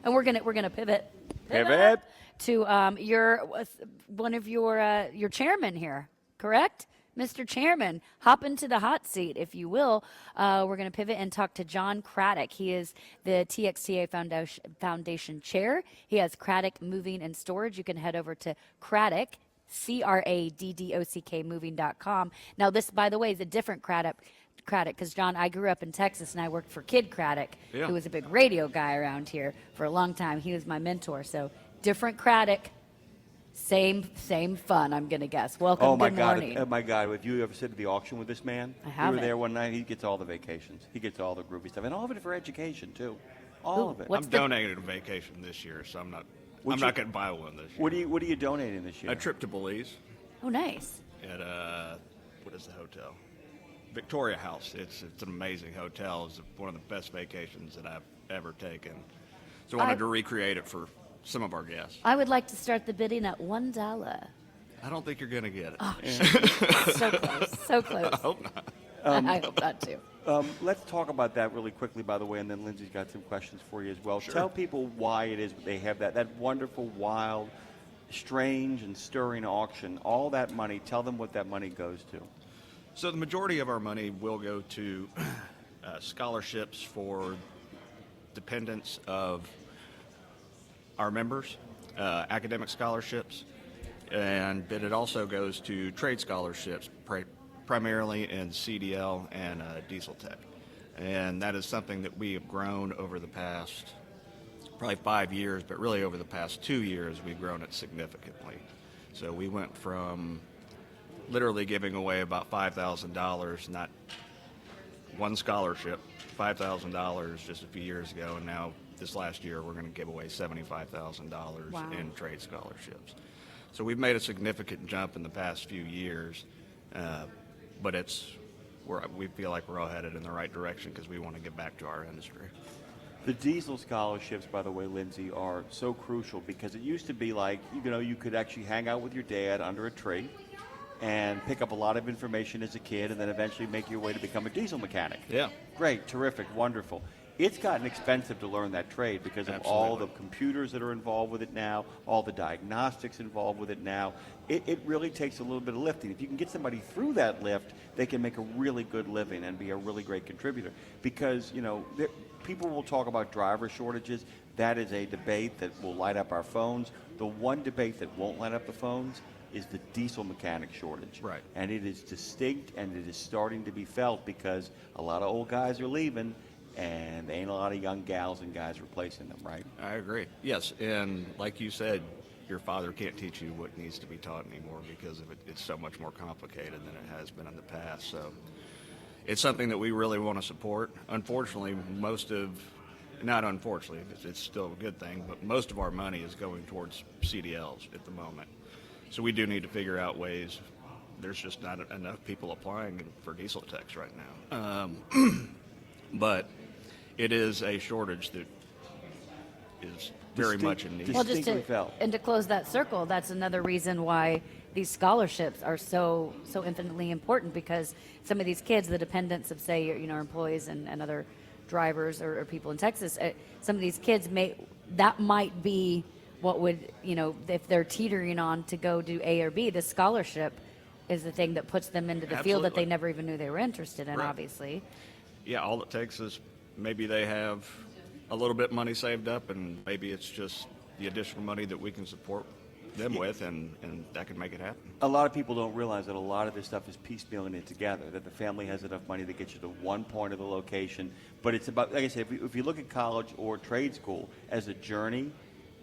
And we're gonna pivot to one of your chairmen here, correct? Mr. Chairman, hop into the hot seat, if you will. We're going to pivot and talk to John Craddock. He is the TXTA Foundation Chair. He has Craddock Moving and Storage. You can head over to Craddock, CRADDOCK moving.com. Now, this, by the way, is a different Craddock, because, John, I grew up in Texas, and I worked for Kid Craddock, who was a big radio guy around here for a long time. He was my mentor. So, different Craddock. Same fun, I'm going to guess. Welcome, oh my good God, morning. Oh, my God. Have you ever sit at the auction with this man? I haven't. We were there one night. He gets all the vacations. He gets all the groovy stuff. And all of it for education, too. All of it. I'm donating a vacation this year, so I'm not going to buy one this year. What are you donating this year? A trip to Belize. Oh, nice. At, what is the hotel? Victoria House. It's an amazing hotel. It's one of the best vacations that I've ever taken. So I wanted to recreate it for some of our guests. I would like to start the bidding at $1. I don't think you're going to get it. Oh, so close, so close. I hope not. I hope not, too. Let's talk about that really quickly, by the way, and then Lindsay's got some questions for you as well. Sure. Tell people why it is they have that wonderful, wild, strange, and stirring auction. All that money, tell them what that money goes to. So the majority of our money will go to scholarships for dependents of our members, academic scholarships, but it also goes to trade scholarships, primarily in CDL and diesel tech. And that is something that we have grown over the past probably 5 years, but really over the past 2 years, we've grown it significantly. So we went from literally giving away about $5,000, not one scholarship, $5,000 just a few years ago, and now this last year we're going to give away $75,000 in trade scholarships. So we've made a significant jump in the past few years, but we feel like we're all headed in the right direction because we want to get back to our industry. The diesel scholarships, by the way, Lindsay, are so crucial because it used to be like, you could actually hang out with your dad under a tree and pick up a lot of information as a kid and then eventually make your way to become a diesel mechanic. Yeah. Great, terrific, wonderful. It's gotten expensive to learn that trade because of all the computers that are involved with it now, all the diagnostics involved with it now. It really takes a little bit of lifting. If you can get somebody through that lift, they can make a really good living and be a really great contributor. Because, people will talk about driver shortages. That is a debate that will light up our phones. The one debate that won't light up the phones is the diesel mechanic shortage. Right. And it is distinct and it is starting to be felt because a lot of old guys are leaving and there ain't a lot of young gals and guys replacing them, right? I agree. Yes, and like you said, your father can't teach you what needs to be taught anymore because of it's so much more complicated than it has been in the past. So it's something that we really want to support. Unfortunately, not unfortunately, it's still a good thing, but most of our money is going towards CDLs at the moment. So we do need to figure out ways. There's just not enough people applying for diesel techs right now. But it is a shortage that is very much in need. Well, and to close that circle, that's another reason why these scholarships are so infinitely important, because some of these kids, the dependents of, say, employees and other drivers or people in Texas, some of these kids that might be what would, if they're teetering on to go do A or B, the scholarship is the thing that puts them into the field that they never even knew they were interested in, obviously. Yeah, all it takes is maybe they have a little bit of money saved up, and maybe it's just the additional money that we can support them with, and that can make it happen. A lot of people don't realize that a lot of this stuff is piecemealing it together, that the family has enough money to get you to one point of the location. But it's about, like I said, if you look at college or trade school as a journey,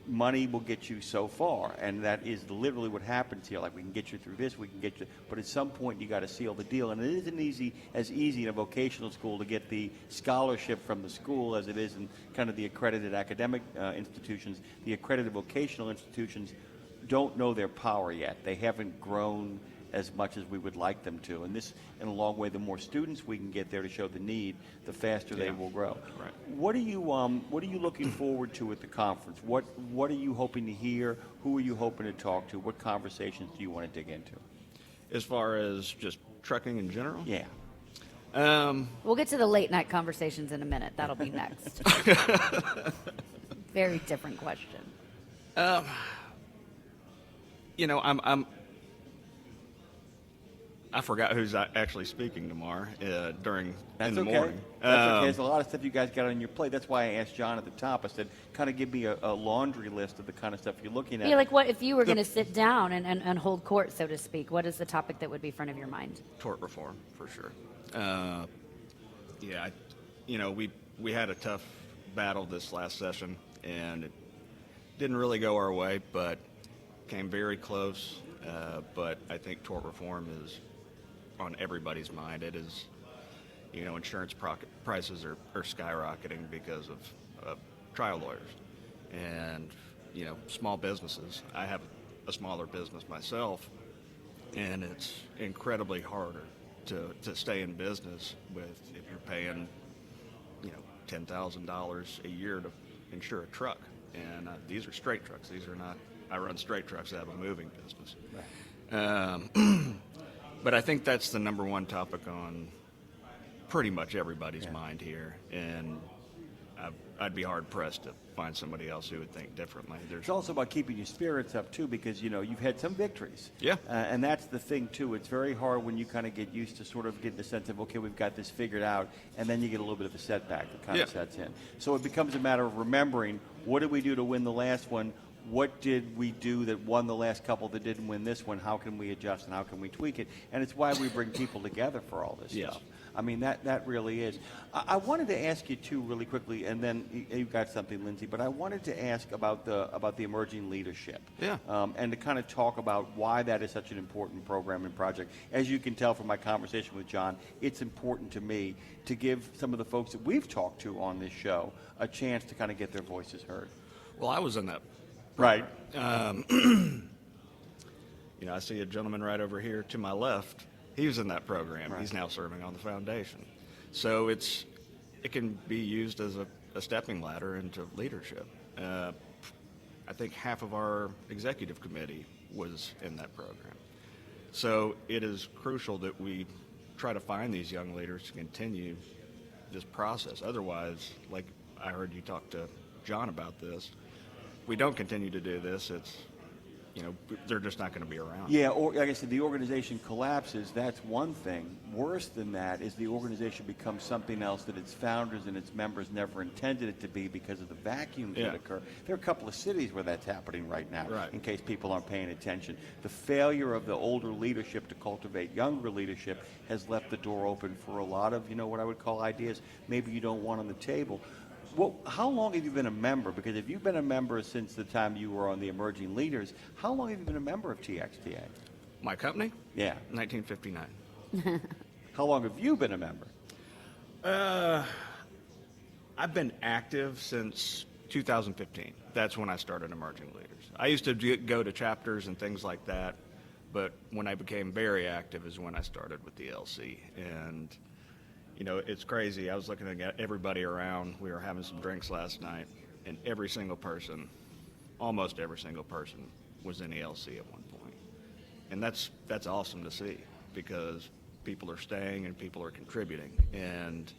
money will get you so far, and that is literally what happens here. Like, we can get you through this, we can get you, but at some point you got to seal the deal, and it isn't as easy in a vocational school to get the scholarship from the school as it is in kind of the accredited academic institutions. The accredited vocational institutions don't know their power yet. They haven't grown as much as we would like them to, and this, in a long way, the more students we can get there to show the need, the faster they will grow. Right. What are you looking forward to at the conference? What are you hoping to hear? Who are you hoping to talk to? What conversations do you want to dig into? As far as just trucking in general? Yeah. We'll get to the late night conversations in a minute. That'll be next. very different question. You know, I forgot who's actually speaking tomorrow in That's the okay. morning. That's okay. There's a lot of stuff you guys got on your plate. That's why I asked John at the top. I said, kind of give me a laundry list of the kind of stuff you're looking at. Yeah, like what if you were going to sit down and hold court, so to speak? What is the topic that would be front of your mind? Tort reform, for sure. We had a tough battle this last session, and it didn't really go our way, but came very close. But I think tort reform is on everybody's mind. It is, insurance prices are skyrocketing because of trial lawyers. And, small businesses. I have a smaller business myself, and it's incredibly harder to stay in business if you're paying, $10,000 a year to insure a truck. And these are straight trucks. These are not, I run straight trucks. I have a moving business. Right. But I think that's the number one topic on pretty much everybody's mind here. And I'd be hard-pressed to find somebody else who would think differently. It's also about keeping your spirits up, too, because, you've had some victories. Yeah. And that's the thing, too. It's very hard when you kind of get used to sort of getting the sense of, okay, we've got this figured out, and then you get a little bit of a setback that kind of sets in. So it becomes a matter of remembering, what did we do to win the last one? What did we do that won the last couple that didn't win this one? How can we adjust and how can we tweak it? And it's why we bring people together for all this stuff. I mean, that really is. I wanted to ask you, too, really quickly, and then you've got something, Lindsay, but I wanted to ask about the emerging leadership. Yeah. And to kind of talk about why that is such an important program and project. As you can tell from my conversation with John, it's important to me to give some of the folks that we've talked to on this show a chance to kind of get their voices heard. Well, I was in that. Right. I see a gentleman right over here to my left. He was in that program. Right. He's now serving on the foundation. So it can be used as a stepping ladder into leadership. I think half of our executive committee was in that program. So it is crucial that we try to find these young leaders to continue this process. Otherwise, like I heard you talk to John about this, we don't continue to do this, they're just not going to be around. Yeah, or like I said, the organization collapses, that's one thing. Worse than that is the organization becomes something else that its founders and its members never intended it to be because of the vacuums that occur. There are a couple of cities where that's happening right now, in case people aren't paying attention. The failure of the older leadership to cultivate younger leadership has left the door open for a lot of, what I would call ideas maybe you don't want on the table. Well, how long have you been a member? Because if you've been a member since the time you were on the Emerging Leaders, how long have you been a member of TXTA? My company? Yeah. 1959. How long have you been a member? I've been active since 2015. That's when I started Emerging Leaders. I used to go to chapters and things like that, but when I became very active is when I started with the LC. And it's crazy. I was looking at everybody around. We were having some drinks last night, and almost every single person was in the LC at one point. And that's awesome to see because people are staying and people are contributing. And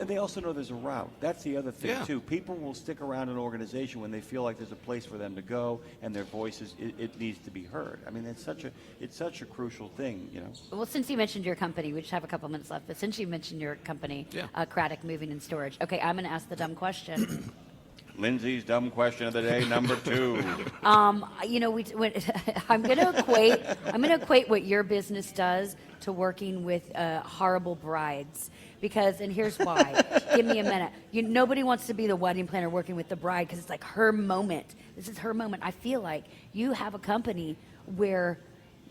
they also know there's a route. That's the other thing, too. People will stick around an organization when they feel like there's a place for them to go and their voices, it needs to be heard. I mean, it's such a crucial thing, Well, since you mentioned your company, we just have a couple minutes left, but since you mentioned your company, Craddock Moving and Storage, okay, I'm going to ask the dumb question. Lindsay's dumb question of the day, number 2. I'm going to equate what your business does to working with horrible brides. And here's why. Give me a minute. Nobody wants to be the wedding planner working with the bride because it's like her moment. This is her moment. I feel like you have a company where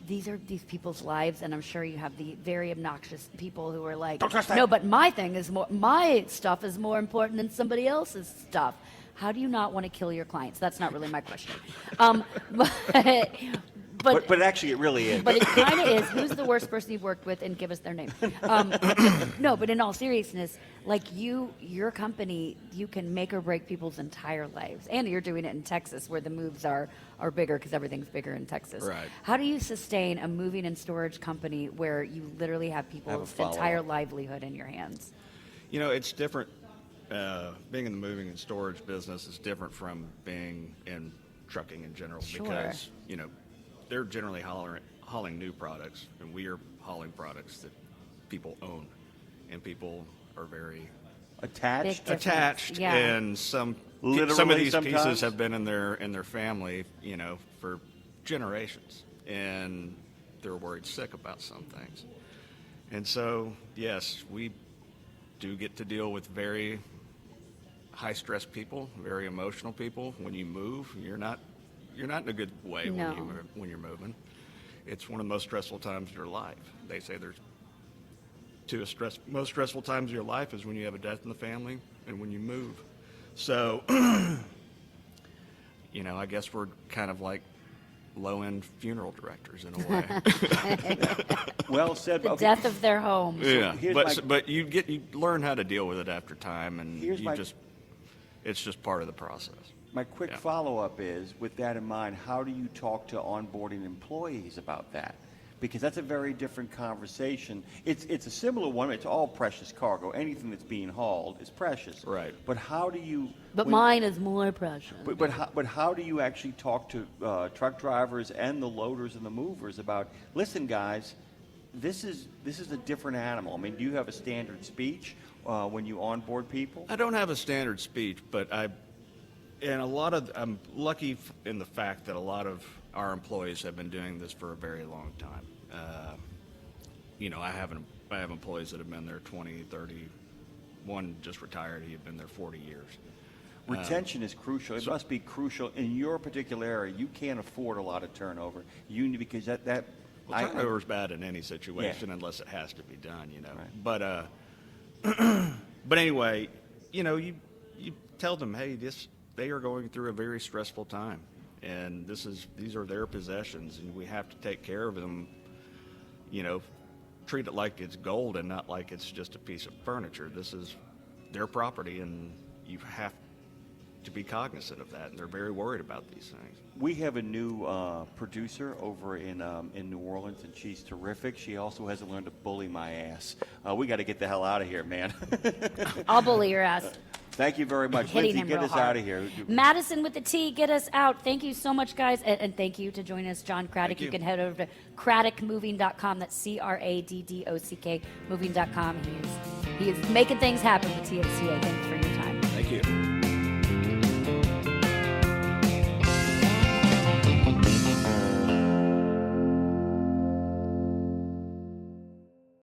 these are these people's lives, and I'm sure you have the very obnoxious people who are like, no, but my stuff is more important than somebody else's stuff. How do you not want to kill your clients? That's not really my question. But actually, it really is. But it kind of is. Who's the worst person you've worked with? And give us their name. No, but in all seriousness, like your company, you can make or break people's entire lives. And you're doing it in Texas where the moves are bigger because everything's bigger in Texas. Right. How do you sustain a moving and storage company where you literally have people's entire livelihood in your hands? It's different being in the moving and storage business is different from being in trucking in general Sure. because, they're generally hauling new products, and we are hauling products that people own, and people are very Attached. Big difference. attached, Yeah. and some of Literally these sometimes? pieces have been in their family, for generations, and they're worried sick about some things. And so, yes, we do get to deal with very high-stress people, very emotional people. When you move, you're not in a good way No. when you're moving. It's one of the most stressful times of your life. They say there's most stressful times of your life is when you have a death in the family and when you move. So, I guess we're kind of like low-end funeral directors in a way. Well said. The Okay. death of their homes. Yeah, here's but you learn how to deal with it after time, and Here's my- it's just part of the process. My quick Yeah. follow-up is, with that in mind, how do you talk to onboarding employees about that? Because that's a very different conversation. It's a similar one. It's all precious cargo. Anything that's being hauled is precious. Right. But how do you? But when- mine is more precious. But how do you actually talk to truck drivers and the loaders and the movers about? Listen, guys, this is a different animal. I mean, do you have a standard speech when you onboard people? I don't have a standard speech, but I'm lucky in the fact that a lot of our employees have been doing this for a very long time. I have employees that have been there 20, 30. One just retired. He had been there 40 years. Retention is crucial. It must be crucial in your particular area. You can't afford a lot of turnover. You need, because that. Well, turnover is bad in any situation unless it has to be done, Right. But but anyway, you tell them, hey, they are going through a very stressful time, and these are their possessions, and we have to take care of them. Treat it like it's gold and not like it's just a piece of furniture. This is their property, and you have to be cognizant of that, and they're very worried about these things. We have a new producer over in New Orleans, and she's terrific. She also hasn't learned to bully my ass. We got to get the hell out of here, man. I'll bully your ass. Thank you very much. Hitting Lindsay, him get real us hard. out of here. Madison with the T, get us out. Thank you so much, guys. And thank you to join us, John Craddock. Thank you. You can head over to craddockmoving.com. That's CRADDOCK moving.com. He is making things happen with TXTA. Thanks for your time. Thank you.